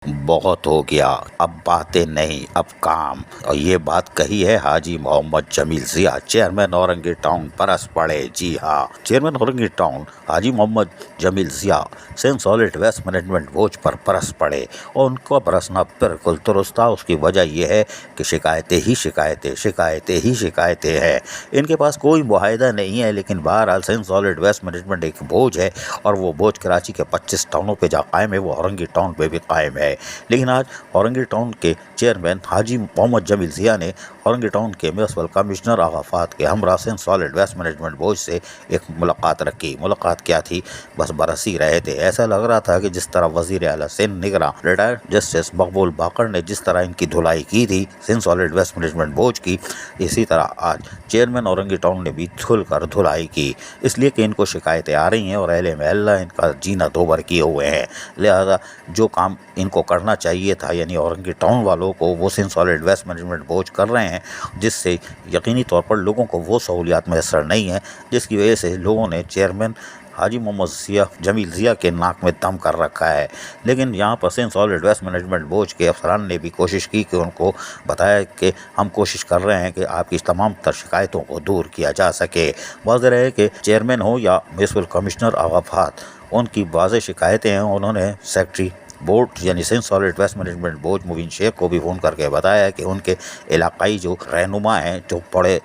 बहुत हो गया, अब बातें नहीं अब काम। और ये बात कही है हाजी मोहम्मद जमील जिया, चेयरमैन औरंगी टाउन परस पड़े। जी हाँ, चेयरमैन औरंगी टाउन हाजी मोहम्मद जमील जिया सेंट सॉलिड वेस्ट मैनेजमेंट बोझ पर परस पड़े और उनका बरसना बिल्कुल दुरुस्त था। उसकी वजह यह है कि शिकायतें ही शिकायतें, शिकायतें ही शिकायतें हैं। इनके पास कोई मुआहदा नहीं है, लेकिन बहरहाल सेंट सॉलिड वेस्ट मैनेजमेंट एक बोझ है और वो बोझ कराची के 25 टाउनों पे जहाँ कायम है वो औरंगी टाउन पे भी कायम है। लेकिन आज औरंगी टाउन के चेयरमैन हाजी मोहम्मद जमील जिया ने औरंगी टाउन के म्यूनसिपल कमिश्नर आगाफात के हमरा Sindh solid waste management board से एक मुलाकात रखी। मुलाकात क्या थी, बस बरस ही रहे थे। ऐसा लग रहा था कि जिस तरह वजीर आला सिंध निगरान रिटायर्ड जस्टिस मकबूल बाकर ने जिस तरह इनकी धुलाई की थी Sindh solid waste management board की, इसी तरह आज चेयरमैन औरंगी टाउन ने भी खुल कर धुलाई की। इसलिए कि इनको शिकायतें आ रही हैं और अहले महल्ला इनका जीना दोबर किए हुए हैं। लिहाजा जो काम इनको करना चाहिए था, यानी औरंगी टाउन वालों को, वो सेंट सॉलिड वेस्ट मैनेजमेंट बोझ कर रहे हैं, जिससे यकीनी तौर पर लोगों को वो सहूलियात मैसर नहीं है, जिसकी वजह से लोगों ने चेयरमैन हाजी मोहम्मद जमील जिया के नाक में दम कर रखा है। लेकिन यहाँ पर सेंट सॉलिड वेस्ट मैनेजमेंट बोझ के अफसरान ने भी कोशिश की कि उनको बताया कि हम कोशिश कर रहे हैं कि आपकी तमाम तर शिकायतों को दूर किया जा सके। वाज़ेह है कि चेयरमैन हो या म्यूनसिपल कमिश्नर आगाफात, उनकी वाज़ेह शिकायतें हैं। उन्होंने सेक्रेटरी बोर्ड यानी सेंट solid waste management board Mubeen Shaikh को भी फ़ोन करके बताया कि उनके इलाकाई जो रहनुमा हैं, जो बड़े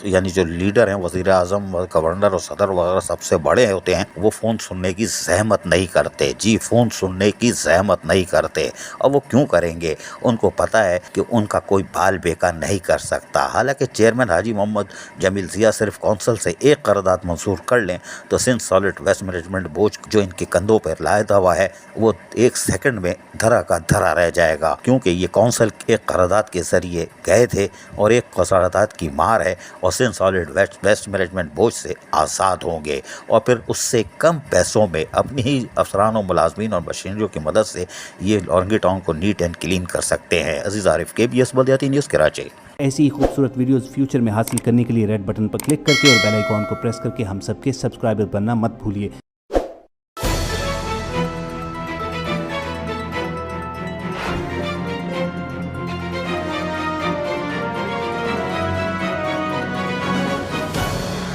यानी जो लीडर हैं, वज़ीर आज़म, गवर्नर और सदर वगैरह सबसे बड़े होते हैं, वो फ़ोन सुनने की ज़हमत नहीं करते। जी, फ़ोन सुनने की ज़हमत नहीं करते। और वो क्यों करेंगे, उनको पता है कि उनका कोई बाल बेका नहीं कर सकता। हालांकि चेयरमैन हाजी मोहम्मद जमील जिया सिर्फ कौंसल से एक करारदाद मंजूर कर लें तो सेंट सॉलिड वेस्ट मैनेजमेंट बोझ जो इनके कंधों पर लादा हुआ है वो एक सेकंड में धरा का धरा रह जाएगा, क्योंकि ये काउंसिल एक करारदाद के जरिए गए थे और एक करारदाद की मार है और सेंट सॉलिड वेस्ट मैनेजमेंट बोझ से आज़ाद होंगे और फिर उससे कम पैसों में अपनी ही अफसरान और मुलाजमीन और मशीनरियों की मदद से ये औरंगी टाउन को नीट एंड क्लीन कर सकते हैं। अजीज आरिफ, KBS बल्दियाती न्यूज़, कराची। ऐसी ही खूबसूरत वीडियोस फ्यूचर में हासिल करने के लिए रेड बटन पर क्लिक करके और बेल आइकॉन को प्रेस करके हम सबके सब्सक्राइबर बनना मत भूलिए।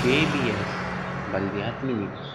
KBS बल्दियाती न्यूज़।